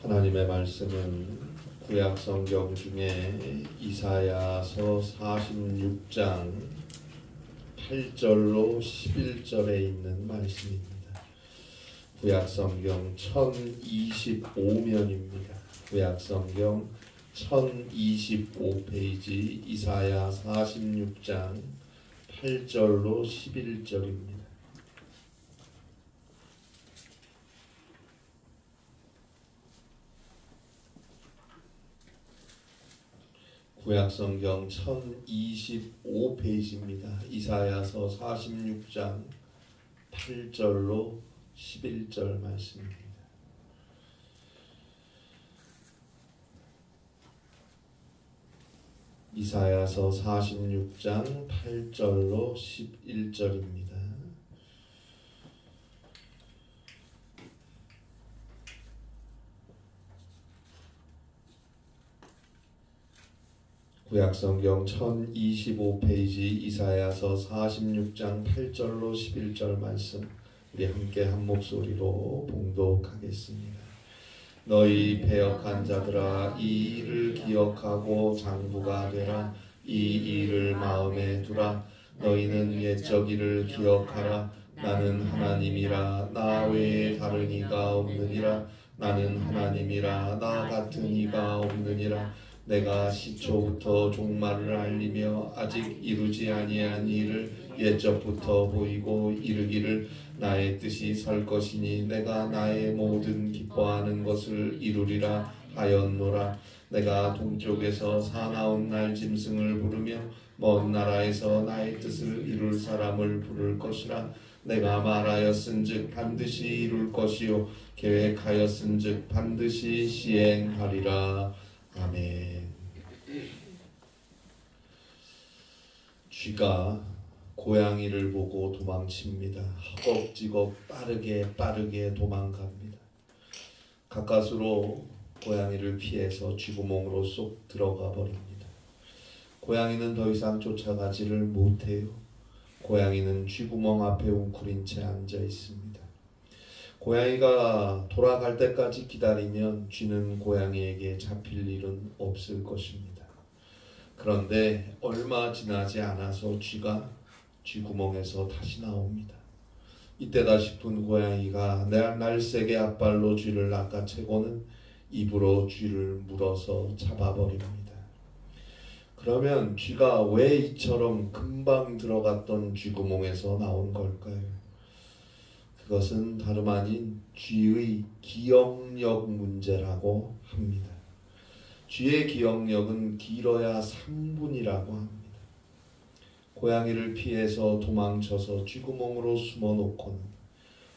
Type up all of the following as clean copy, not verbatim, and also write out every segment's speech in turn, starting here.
하나님의 말씀은 구약 성경 중에 이사야서 46장 8절로 11절에 있는 말씀입니다. 구약 성경 1025면입니다. 구약 성경 1025페이지 이사야 46장 8절로 11절입니다. 구약성경 1025페이지입니다. 이사야서 46장 8절로 11절 말씀입니다. 이사야서 46장 8절로 11절입니다. 구약성경 1025페이지 이사야서 46장 8절로 11절 말씀 우리 함께 한 목소리로 봉독하겠습니다. 너희 패역한 자들아 이 일을 기억하고 장부가 되라. 이 일을 마음에 두라. 너희는 옛적 일을 기억하라. 나는 하나님이라. 나 외에 다른 이가 없느니라. 나는 하나님이라. 나 같은 이가 없느니라. 내가 시초부터 종말을 알리며 아직 이루지 아니한 일을 옛적부터 보이고 이르기를 나의 뜻이 설 것이니 내가 나의 모든 기뻐하는 것을 이루리라 하였노라. 내가 동쪽에서 사나운 날 짐승을 부르며 먼 나라에서 나의 뜻을 이룰 사람을 부를 것이라. 내가 말하였은즉 반드시 이룰 것이요 계획하였은즉 반드시 시행하리라. 아멘. 쥐가 고양이를 보고 도망칩니다. 허겁지겁 빠르게 도망갑니다. 가까스로 고양이를 피해서 쥐구멍으로 쏙 들어가 버립니다. 고양이는 더 이상 쫓아가지를 못해요. 고양이는 쥐구멍 앞에 웅크린 채 앉아 있습니다. 고양이가 돌아갈 때까지 기다리면 쥐는 고양이에게 잡힐 일은 없을 것입니다. 그런데 얼마 지나지 않아서 쥐가 쥐구멍에서 다시 나옵니다. 이때다 싶은 고양이가 날쌔게 앞발로 쥐를 낚아채고는 입으로 쥐를 물어서 잡아버립니다. 그러면 쥐가 왜 이처럼 금방 들어갔던 쥐구멍에서 나온 걸까요? 그것은 다름 아닌 쥐의 기억력 문제라고 합니다. 쥐의 기억력은 길어야 3분이라고 합니다. 고양이를 피해서 도망쳐서 쥐구멍으로 숨어놓고는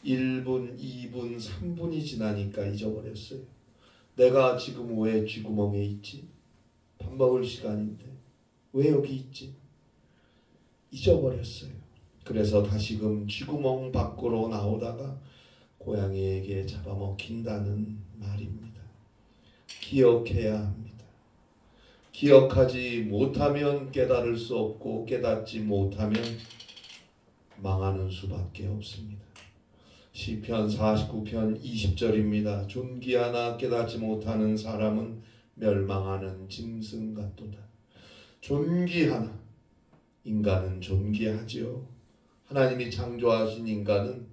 1분, 2분, 3분이 지나니까 잊어버렸어요. 내가 지금 왜 쥐구멍에 있지? 밥 먹을 시간인데 왜 여기 있지? 잊어버렸어요. 그래서 다시금 쥐구멍 밖으로 나오다가 고양이에게 잡아먹힌다는 말입니다. 기억해야 합니다. 기억하지 못하면 깨달을 수 없고 깨닫지 못하면 망하는 수밖에 없습니다. 시편 49편 20절입니다. 존귀하나 깨닫지 못하는 사람은 멸망하는 짐승 같도다. 존귀하나 인간은 존귀하지요. 하나님이 창조하신 인간은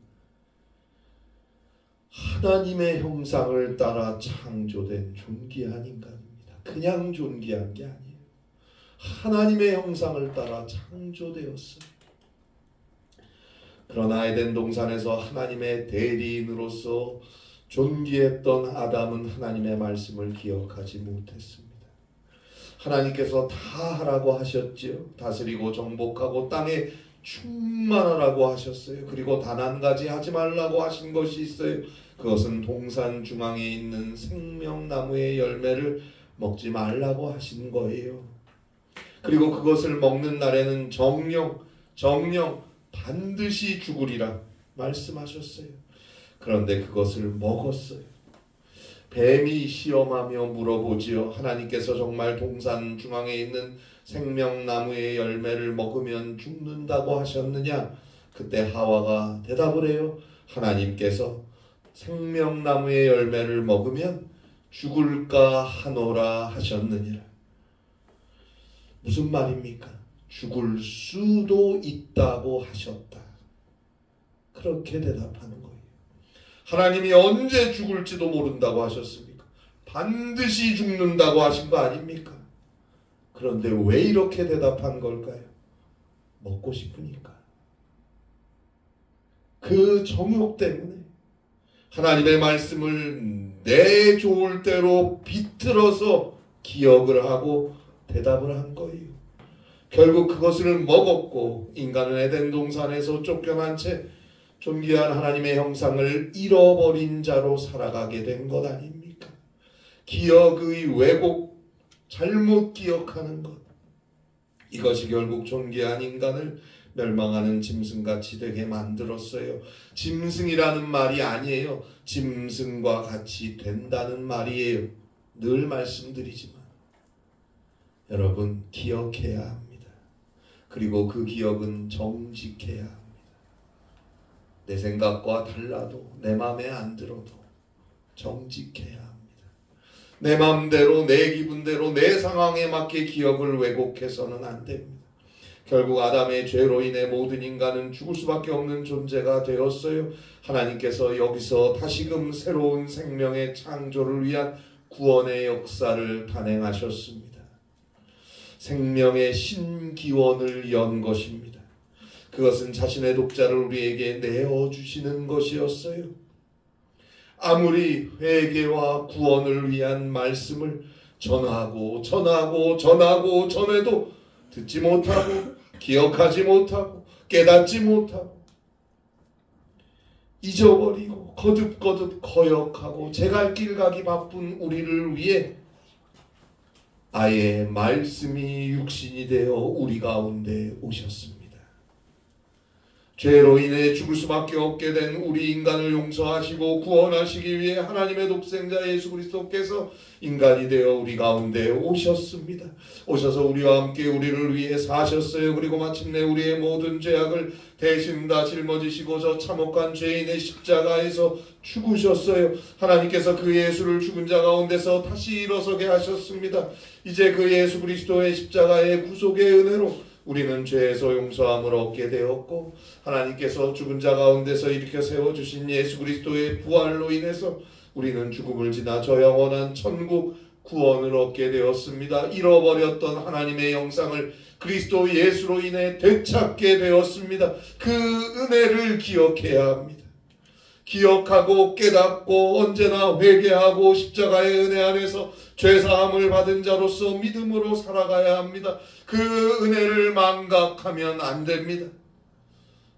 하나님의 형상을 따라 창조된 존귀한 인간입니다. 그냥 존귀한 게 아니에요. 하나님의 형상을 따라 창조되었어요. 그러나 에덴 동산에서 하나님의 대리인으로서 존귀했던 아담은 하나님의 말씀을 기억하지 못했습니다. 하나님께서 다 하라고 하셨지요. 다스리고 정복하고 땅에 충만하라고 하셨어요. 그리고 단 한 가지 하지 말라고 하신 것이 있어요. 그것은 동산 중앙에 있는 생명나무의 열매를 먹지 말라고 하신 거예요. 그리고 그것을 먹는 날에는 정령 반드시 죽으리라 말씀하셨어요. 그런데 그것을 먹었어요. 뱀이 시험하며 물어보지요. 하나님께서 정말 동산 중앙에 있는 생명나무의 열매를 먹으면 죽는다고 하셨느냐? 그때 하와가 대답을 해요. 하나님께서 생명나무의 열매를 먹으면 죽을까 하노라 하셨느니라. 무슨 말입니까? 죽을 수도 있다고 하셨다. 그렇게 대답하는 거예요. 하나님이 언제 죽을지도 모른다고 하셨습니까? 반드시 죽는다고 하신 거 아닙니까? 그런데 왜 이렇게 대답한 걸까요? 먹고 싶으니까. 그 정욕 때문에 하나님의 말씀을 내 좋을 대로 비틀어서 기억을 하고 대답을 한 거예요. 결국 그것을 먹었고 인간은 에덴 동산에서 쫓겨난 채 존귀한 하나님의 형상을 잃어버린 자로 살아가게 된 것 아닙니까? 기억의 왜곡, 잘못 기억하는 것, 이것이 결국 존귀한 인간을 멸망하는 짐승같이 되게 만들었어요. 짐승이라는 말이 아니에요. 짐승과 같이 된다는 말이에요. 늘 말씀드리지만 여러분 기억해야 합니다. 그리고 그 기억은 정직해야 합니다. 내 생각과 달라도 내 마음에 안 들어도 정직해야 합니다. 내 마음대로 내 기분대로 내 상황에 맞게 기억을 왜곡해서는 안 됩니다. 결국 아담의 죄로 인해 모든 인간은 죽을 수밖에 없는 존재가 되었어요. 하나님께서 여기서 다시금 새로운 생명의 창조를 위한 구원의 역사를 단행하셨습니다. 생명의 신기원을 연 것입니다. 그것은 자신의 독자를 우리에게 내어주시는 것이었어요. 아무리 회개와 구원을 위한 말씀을 전해도 듣지 못하고 기억하지 못하고 깨닫지 못하고 잊어버리고 거듭거듭 거역하고 제갈 길 가기 바쁜 우리를 위해 아예 말씀이 육신이 되어 우리 가운데 오셨습니다. 죄로 인해 죽을 수밖에 없게 된 우리 인간을 용서하시고 구원하시기 위해 하나님의 독생자 예수 그리스도께서 인간이 되어 우리 가운데 오셨습니다. 오셔서 우리와 함께 우리를 위해 사셨어요. 그리고 마침내 우리의 모든 죄악을 대신 다 짊어지시고 저 참혹한 죄인의 십자가에서 죽으셨어요. 하나님께서 그 예수를 죽은 자 가운데서 다시 일어서게 하셨습니다. 이제 그 예수 그리스도의 십자가의 구속의 은혜로 우리는 죄에서 용서함을 얻게 되었고 하나님께서 죽은 자 가운데서 일으켜 세워주신 예수 그리스도의 부활로 인해서 우리는 죽음을 지나 저 영원한 천국 구원을 얻게 되었습니다. 잃어버렸던 하나님의 영상을 그리스도 예수로 인해 되찾게 되었습니다. 그 은혜를 기억해야 합니다. 기억하고 깨닫고 언제나 회개하고 십자가의 은혜 안에서 죄사함을 받은 자로서 믿음으로 살아가야 합니다. 그 은혜를 망각하면 안 됩니다.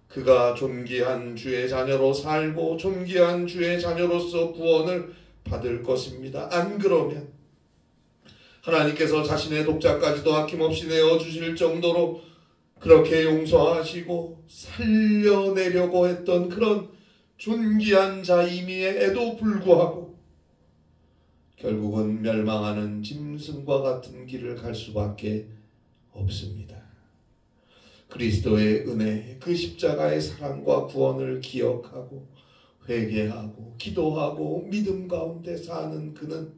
그가 존귀한 주의 자녀로 살고 존귀한 주의 자녀로서 구원을 받을 것입니다. 안 그러면 하나님께서 자신의 독자까지도 아낌없이 내어주실 정도로 그렇게 용서하시고 살려내려고 했던 그런 존귀한 자임에도 불구하고 결국은 멸망하는 짐승과 같은 길을 갈 수밖에 없습니다. 그리스도의 은혜, 그 십자가의 사랑과 구원을 기억하고 회개하고 기도하고 믿음 가운데 사는 그는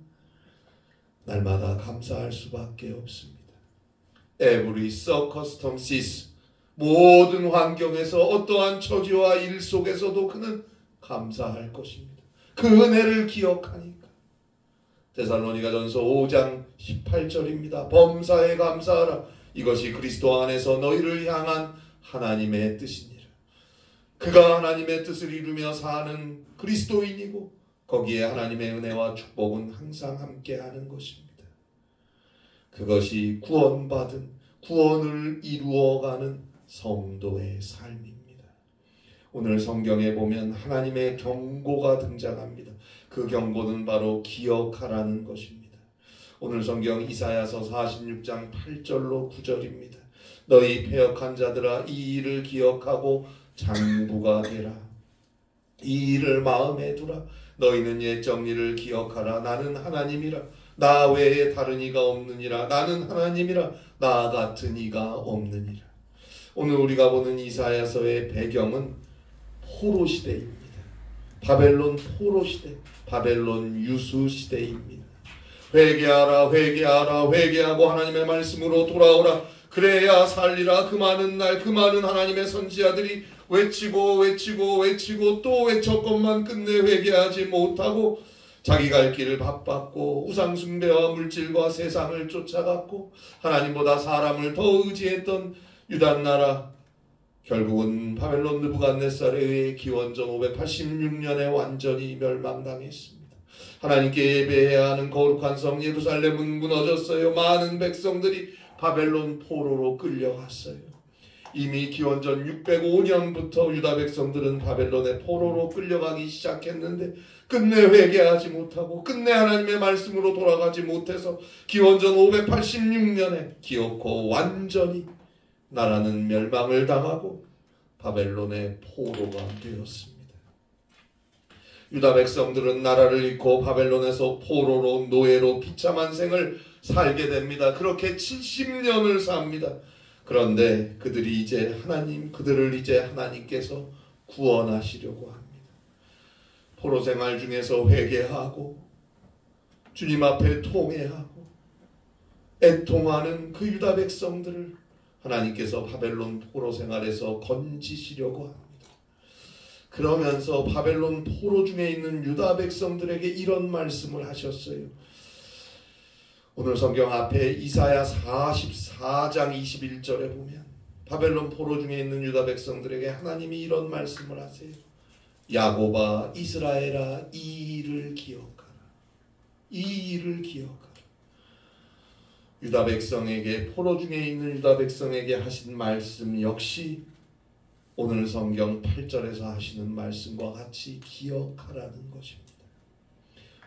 날마다 감사할 수밖에 없습니다. Every circumstances, 모든 환경에서 어떠한 처지와 일 속에서도 그는 감사할 것입니다. 그 은혜를 기억하니까. 데살로니가전서 5장 18절입니다. 범사에 감사하라. 이것이 그리스도 안에서 너희를 향한 하나님의 뜻이니라. 그가 하나님의 뜻을 이루며 사는 그리스도인이고 거기에 하나님의 은혜와 축복은 항상 함께하는 것입니다. 그것이 구원받은 구원을 이루어가는 성도의 삶입니다. 오늘 성경에 보면 하나님의 경고가 등장합니다. 그 경고는 바로 기억하라는 것입니다. 오늘 성경 이사야서 46장 8절로 9절입니다. 너희 패역한 자들아 이 일을 기억하고 장부가 되라. 이 일을 마음에 두라. 너희는 옛 정리를 기억하라. 나는 하나님이라. 나 외에 다른 이가 없느니라. 나는 하나님이라. 나 같은 이가 없느니라. 오늘 우리가 보는 이사야서의 배경은 포로 시대입니다. 바벨론 포로 시대, 바벨론 유수 시대입니다. 회개하라 회개하라 회개하고 하나님의 말씀으로 돌아오라. 그래야 살리라. 그 많은 날 그 많은 하나님의 선지자들이 외치고 또 외쳤건만 끝내 회개하지 못하고 자기 갈 길을 바빴고 우상 숭배와 물질과 세상을 쫓아갔고 하나님보다 사람을 더 의지했던 유다 나라, 결국은 바벨론 느부갓네살에 의해 기원전 586년에 완전히 멸망당했습니다. 하나님께 예배해야 하는 거룩한 성 예루살렘은 무너졌어요. 많은 백성들이 바벨론 포로로 끌려갔어요. 이미 기원전 605년부터 유다 백성들은 바벨론의 포로로 끌려가기 시작했는데 끝내 회개하지 못하고 끝내 하나님의 말씀으로 돌아가지 못해서 기원전 586년에 기어코 완전히 나라는 멸망을 당하고 바벨론의 포로가 되었습니다. 유다 백성들은 나라를 잃고 바벨론에서 포로로 노예로 비참한 생을 살게 됩니다. 그렇게 70년을 삽니다. 그런데 그들을 이제 하나님께서 구원하시려고 합니다. 포로 생활 중에서 회개하고 주님 앞에 통회하고 애통하는 그 유다 백성들을 하나님께서 바벨론 포로 생활에서 건지시려고 합니다. 그러면서 바벨론 포로 중에 있는 유다 백성들에게 이런 말씀을 하셨어요. 오늘 성경 앞에 이사야 44장 21절에 보면 바벨론 포로 중에 있는 유다 백성들에게 하나님이 이런 말씀을 하세요. 야곱아 이스라엘아 이 일을 기억하라. 이 일을 기억하라. 유다 백성에게, 포로 중에 있는 유다 백성에게 하신 말씀 역시 오늘 성경 8절에서 하시는 말씀과 같이 기억하라는 것입니다.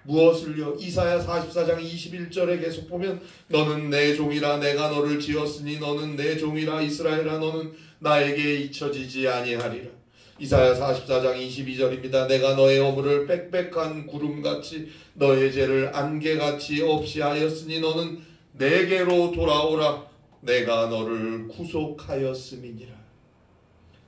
무엇을요? 이사야 44장 21절에 계속 보면 너는 내 종이라 내가 너를 지었으니 너는 내 종이라 이스라엘아 너는 나에게 잊혀지지 아니하리라. 이사야 44장 22절입니다. 내가 너의 허물을 빽빽한 구름같이 너의 죄를 안개같이 없이 하였으니 너는 내게로 돌아오라. 내가 너를 구속하였음이니라.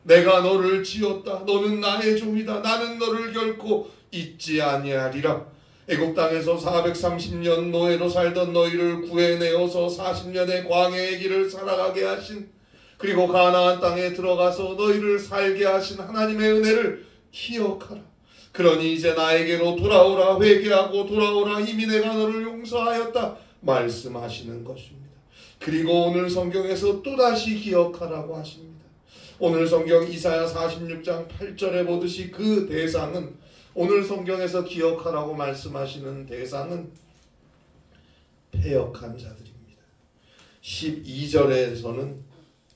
내가 너를 지었다. 너는 나의 종이다. 나는 너를 결코 잊지 아니하리라. 애굽 땅에서 430년 노예로 살던 너희를 구해내어서 40년의 광야의 길을 살아가게 하신, 그리고 가나안 땅에 들어가서 너희를 살게 하신 하나님의 은혜를 기억하라. 그러니 이제 나에게로 돌아오라. 회개하고 돌아오라. 이미 내가 너를 용서하였다 말씀하시는 것입니다. 그리고 오늘 성경에서 또다시 기억하라고 하십니다. 오늘 성경 이사야 46장 8절에 보듯이 그 대상은, 오늘 성경에서 기억하라고 말씀하시는 대상은 패역한 자들입니다. 12절에서는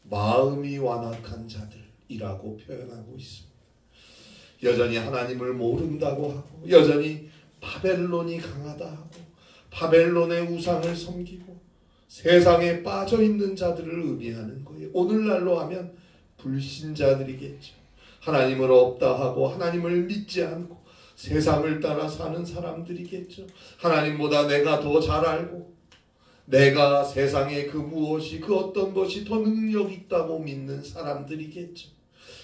마음이 완악한 자들이라고 표현하고 있습니다. 여전히 하나님을 모른다고 하고 여전히 바벨론이 강하다 하고 바벨론의 우상을 섬기고 세상에 빠져있는 자들을 의미하는 거예요. 오늘날로 하면 불신자들이겠죠. 하나님을 없다 하고 하나님을 믿지 않고 세상을 따라 사는 사람들이겠죠. 하나님보다 내가 더 잘 알고 내가 세상에 그 무엇이, 그 어떤 것이 더 능력 있다고 믿는 사람들이겠죠.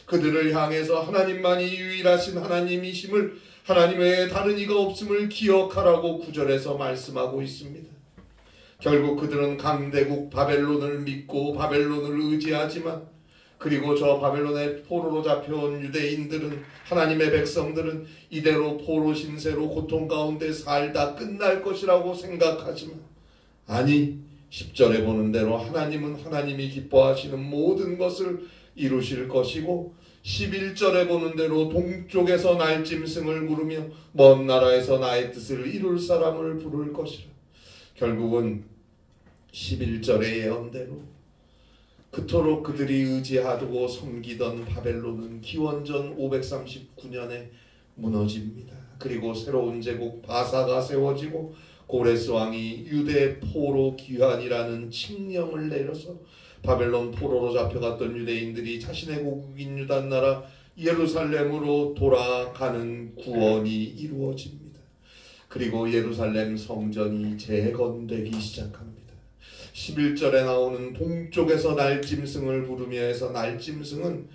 그들을 향해서 하나님만이 유일하신 하나님이심을, 하나님 외에 다른 이가 없음을 기억하라고 9절에서 말씀하고 있습니다. 결국 그들은 강대국 바벨론을 믿고 바벨론을 의지하지만, 그리고 저 바벨론의 포로로 잡혀온 유대인들은, 하나님의 백성들은 이대로 포로 신세로 고통 가운데 살다 끝날 것이라고 생각하지만, 아니 10절에 보는 대로 하나님은 하나님이 기뻐하시는 모든 것을 이루실 것이고 11절에 보는 대로 동쪽에서 날짐승을 부르며 먼 나라에서 나의 뜻을 이룰 사람을 부를 것이라. 결국은 11절의 예언대로 그토록 그들이 의지하고 섬기던 바벨론은 기원전 539년에 무너집니다. 그리고 새로운 제국 바사가 세워지고 고레스 왕이 유대 포로 귀환이라는 칙령을 내려서 바벨론 포로로 잡혀갔던 유대인들이 자신의 고국인 유다 나라 예루살렘으로 돌아가는 구원이 이루어집니다. 그리고 예루살렘 성전이 재건되기 시작합니다. 11절에 나오는 동쪽에서 날짐승을 부르며 해서, 날짐승은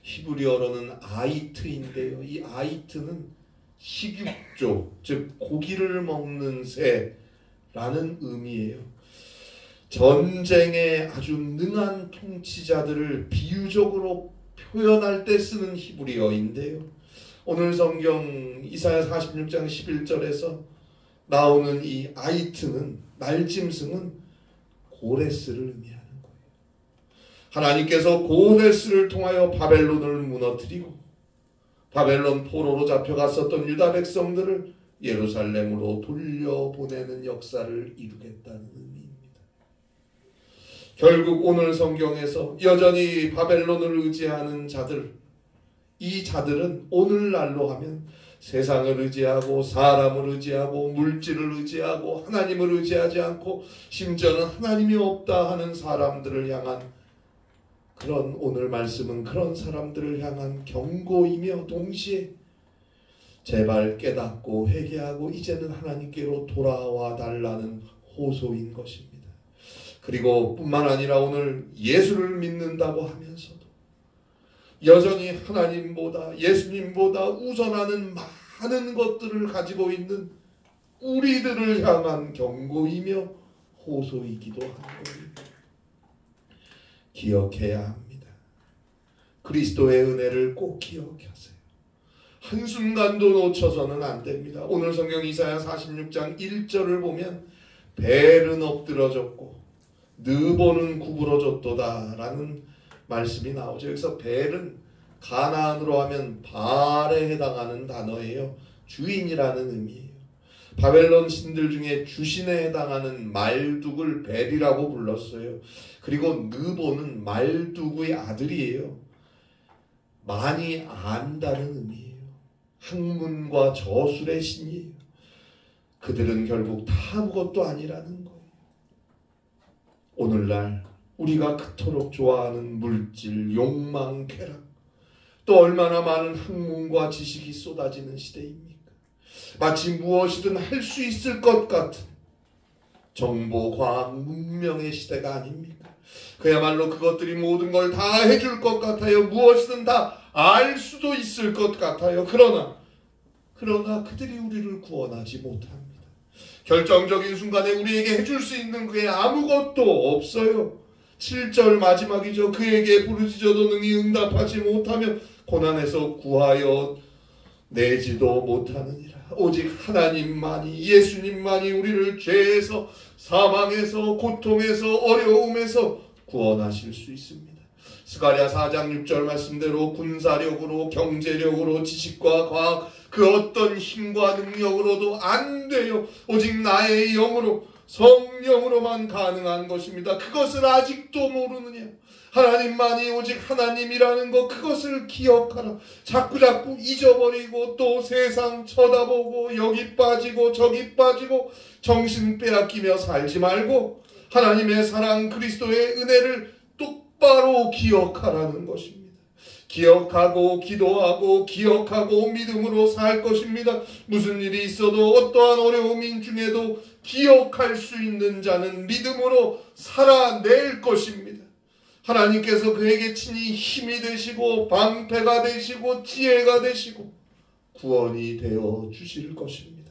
히브리어로는 아이트인데요. 이 아이트는 식육조, 즉 고기를 먹는 새라는 라는 의미예요. 전쟁에 아주 능한 통치자들을 비유적으로 표현할 때 쓰는 히브리어인데요. 오늘 성경 이사야 46장 11절에서 나오는 이 아이트는, 날짐승은 고레스를 의미하는 거예요. 하나님께서 고레스를 통하여 바벨론을 무너뜨리고 바벨론 포로로 잡혀갔었던 유다 백성들을 예루살렘으로 돌려보내는 역사를 이루겠다는 의미입니다. 결국 오늘 성경에서 여전히 바벨론을 의지하는 자들, 이 자들은 오늘날로 하면 세상을 의지하고 사람을 의지하고 물질을 의지하고 하나님을 의지하지 않고 심지어는 하나님이 없다 하는 사람들을 향한, 그런 오늘 말씀은 그런 사람들을 향한 경고이며 동시에 제발 깨닫고 회개하고 이제는 하나님께로 돌아와 달라는 호소인 것입니다. 그리고 뿐만 아니라 오늘 예수를 믿는다고 하면서도 여전히 하나님보다 예수님보다 우선하는 많은 것들을 가지고 있는 우리들을 향한 경고이며 호소이기도 한 겁니다. 기억해야 합니다. 그리스도의 은혜를 꼭 기억하세요. 한순간도 놓쳐서는 안 됩니다. 오늘 성경 이사야 46장 1절을 보면 벨은 엎드러졌고 느보는 구부러졌도다 라는 말씀이 나오죠. 여기서 벨은 가나안으로 하면 발에 해당하는 단어예요. 주인이라는 의미예요. 바벨론 신들 중에 주신에 해당하는 말둑을 벨이라고 불렀어요. 그리고 느보는 말둑의 아들이에요. 많이 안다는 의미예요. 학문과 저술의 신이에요. 그들은 결국 다 아무것도 아니라는 거예요. 오늘날 우리가 그토록 좋아하는 물질, 욕망, 쾌락, 또 얼마나 많은 학문과 지식이 쏟아지는 시대입니까? 마치 무엇이든 할 수 있을 것 같은 정보, 과학, 문명의 시대가 아닙니까? 그야말로 그것들이 모든 걸 다 해줄 것 같아요. 무엇이든 다 알 수도 있을 것 같아요. 그러나 그들이 우리를 구원하지 못합니다. 결정적인 순간에 우리에게 해줄 수 있는 그게 아무것도 없어요. 7절 마지막이죠. 그에게 부르짖어도 능히 응답하지 못하며 고난에서 구하여 내지도 못하느니라. 오직 하나님만이, 예수님만이 우리를 죄에서, 사망에서, 고통에서, 어려움에서 구원하실 수 있습니다. 스가랴 4장 6절 말씀대로 군사력으로, 경제력으로, 지식과 과학, 그 어떤 힘과 능력으로도 안 돼요. 오직 나의 영으로, 성령으로만 가능한 것입니다. 그것을 아직도 모르느냐? 하나님만이 오직 하나님이라는 것, 그것을 기억하라. 자꾸 잊어버리고 또 세상 쳐다보고 여기 빠지고 저기 빠지고 정신 빼앗기며 살지 말고 하나님의 사랑, 그리스도의 은혜를 똑바로 기억하라는 것입니다. 기억하고 기도하고 기억하고 믿음으로 살 것입니다. 무슨 일이 있어도 어떠한 어려움 중에도 기억할 수 있는 자는 믿음으로 살아낼 것입니다. 하나님께서 그에게 친히 힘이 되시고 방패가 되시고 지혜가 되시고 구원이 되어 주실 것입니다.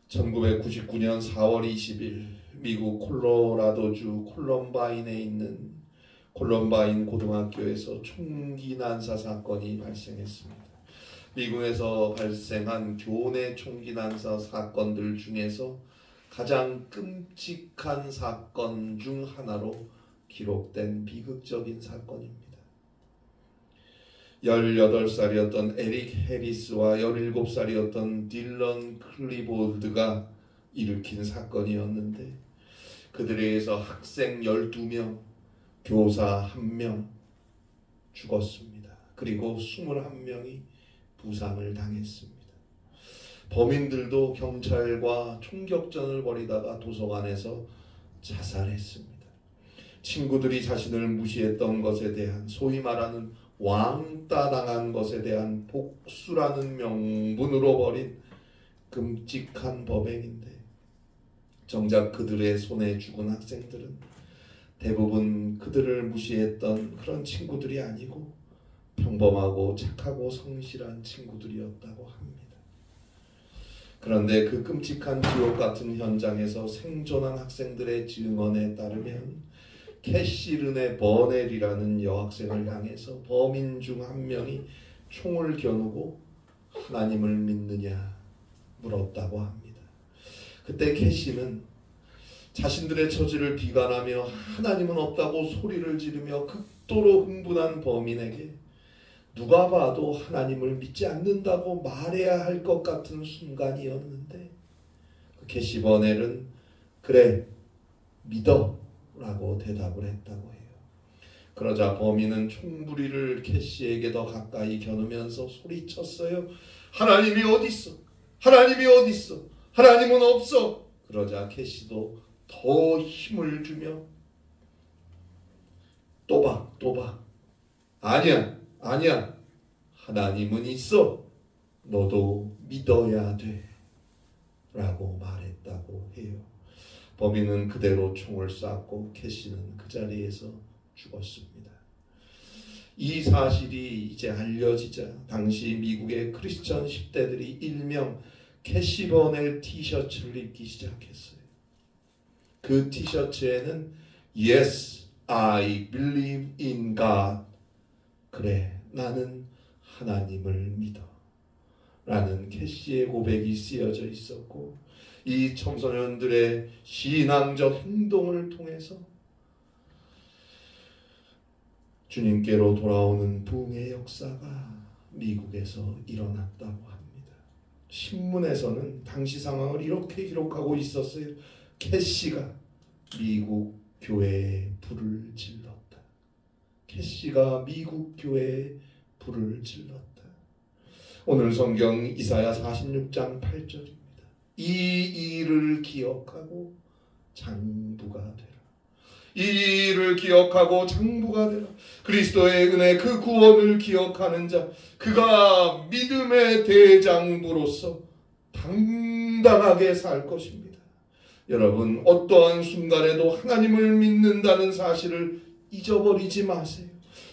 1999년 4월 20일 미국 콜로라도주 콜럼바인에 있는 콜럼바인 고등학교에서 총기 난사 사건이 발생했습니다. 미국에서 발생한 교내 총기 난사 사건들 중에서 가장 끔찍한 사건 중 하나로 기록된 비극적인 사건입니다. 18살이었던 에릭 해리스와 17살이었던 딜런 클리볼드가 일으킨 사건이었는데 그들에 의해서 학생 12명, 교사 1명 죽었습니다. 그리고 21명이 부상을 당했습니다. 범인들도 경찰과 총격전을 벌이다가 도서관에서 자살했습니다. 친구들이 자신을 무시했던 것에 대한, 소위 말하는 왕따 당한 것에 대한 복수라는 명분으로 벌인 끔찍한 법행인데 정작 그들의 손에 죽은 학생들은 대부분 그들을 무시했던 그런 친구들이 아니고 평범하고 착하고 성실한 친구들이었다고 합니다. 그런데 그 끔찍한 지옥 같은 현장에서 생존한 학생들의 증언에 따르면 캐시 르네 버넬이라는 여학생을 향해서 범인 중 한 명이 총을 겨누고 하나님을 믿느냐 물었다고 합니다. 그때 캐시는 자신들의 처지를 비관하며 하나님은 없다고 소리를 지르며 극도로 흥분한 범인에게 누가 봐도 하나님을 믿지 않는다고 말해야 할 것 같은 순간이었는데 그 캐시 버넬은 그래 믿어 라고 대답을 했다고 해요. 그러자 범인은 총부리를 캐시에게 더 가까이 겨누면서 소리쳤어요. 하나님이 어디 있어? 하나님이 어디 있어? 하나님은 없어. 그러자 캐시도 더 힘을 주며 또박 아니야 하나님은 있어. 너도 믿어야 돼 라고 말했다고 해요. 범인은 그대로 총을 쐈고 캐시는 그 자리에서 죽었습니다. 이 사실이 이제 알려지자 당시 미국의 크리스천 10대들이 일명 캐시 버넬 티셔츠를 입기 시작했어요. 그 티셔츠에는 Yes, I believe in God. 그래, 나는 하나님을 믿어. 라는 캐시의 고백이 쓰여져 있었고 이 청소년들의 신앙적 행동을 통해서 주님께로 돌아오는 부흥의 역사가 미국에서 일어났다고 합니다. 신문에서는 당시 상황을 이렇게 기록하고 있었어요. 캐시가 미국 교회에 불을 질렀다. 캐시가 미국 교회에 불을 질렀다. 오늘 성경 이사야 46장 8절입니다. 이 일을 기억하고 장부가 되라. 이 일을 기억하고 장부가 되라. 그리스도의 은혜 그 구원을 기억하는 자 그가 믿음의 대장부로서 당당하게 살 것입니다. 여러분 어떠한 순간에도 하나님을 믿는다는 사실을 잊어버리지 마세요.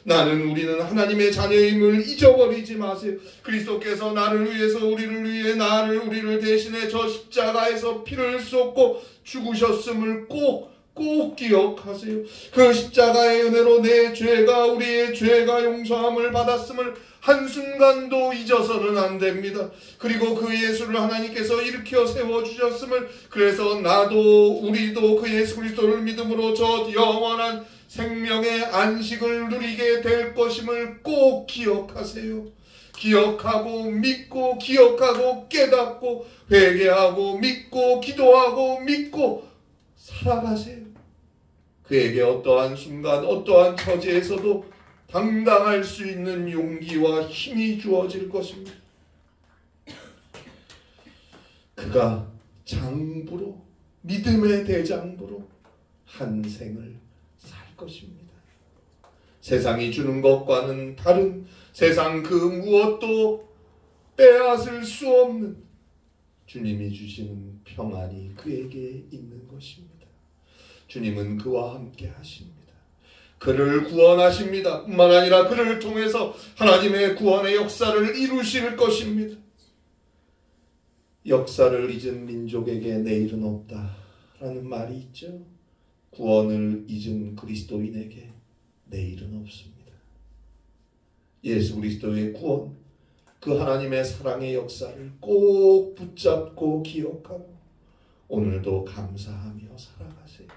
우리는 하나님의 자녀임을 잊어버리지 마세요. 그리스도께서 나를 위해서 우리를 대신해 저 십자가에서 피를 쏟고 죽으셨음을 꼭 기억하세요. 그 십자가의 은혜로 우리의 죄가 용서함을 받았음을 한순간도 잊어서는 안 됩니다. 그리고 그 예수를 하나님께서 일으켜 세워주셨음을 그래서 우리도 그 예수 그리스도를 믿음으로 저 영원한 생명의 안식을 누리게 될 것임을 꼭 기억하세요. 기억하고 믿고 기억하고 깨닫고 회개하고 믿고 기도하고 믿고 살아가세요. 그에게 어떠한 순간 어떠한 처지에서도 당당할 수 있는 용기와 힘이 주어질 것입니다. 그가 장부로 믿음의 대장부로 한 생을 살 것입니다. 세상이 주는 것과는 다른 세상 그 무엇도 빼앗을 수 없는 주님이 주시는 평안이 그에게 있는 것입니다. 주님은 그와 함께 하십니다. 그를 구원하십니다. 뿐만 아니라 그를 통해서 하나님의 구원의 역사를 이루실 것입니다. 역사를 잊은 민족에게 내일은 없다라는 말이 있죠. 구원을 잊은 그리스도인에게 내일은 없습니다. 예수 그리스도의 구원, 그 하나님의 사랑의 역사를 꼭 붙잡고 기억하고 오늘도 감사하며 살아가세요.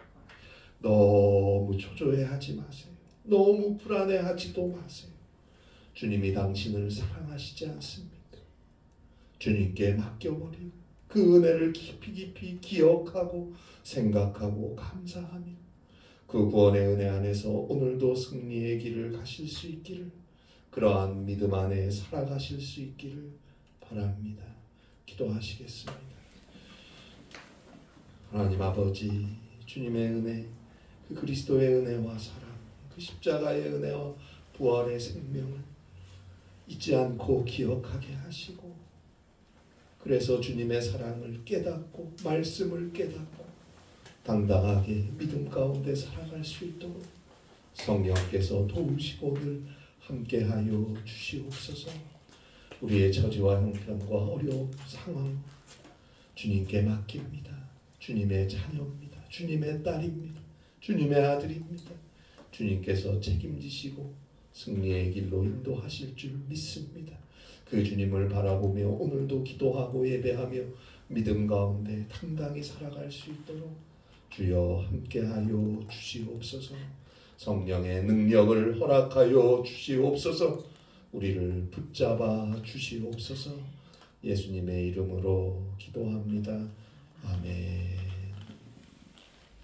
너무 초조해하지 마세요. 너무 불안해하지도 마세요. 주님이 당신을 사랑하시지 않습니까? 주님께 맡겨버리고 그 은혜를 깊이 기억하고 생각하고 감사하며 그 구원의 은혜 안에서 오늘도 승리의 길을 가실 수 있기를, 그러한 믿음 안에 살아가실 수 있기를 바랍니다. 기도하시겠습니다. 하나님 아버지, 주님의 은혜, 그 그리스도의 은혜와 사랑, 그 십자가의 은혜와 부활의 생명을 잊지 않고 기억하게 하시고, 그래서 주님의 사랑을 깨닫고 말씀을 깨닫고 당당하게 믿음 가운데 살아갈 수 있도록 성령께서 도우시고 늘 함께하여 주시옵소서. 우리의 처지와 형편과 어려운 상황, 주님께 맡깁니다. 주님의 자녀입니다. 주님의 딸입니다. 주님의 아들입니다. 주님께서 책임지시고 승리의 길로 인도하실 줄 믿습니다. 그 주님을 바라보며 오늘도 기도하고 예배하며 믿음 가운데 당당히 살아갈 수 있도록 주여 함께하여 주시옵소서. 성령의 능력을 허락하여 주시옵소서. 우리를 붙잡아 주시옵소서. 예수님의 이름으로 기도합니다. 아멘.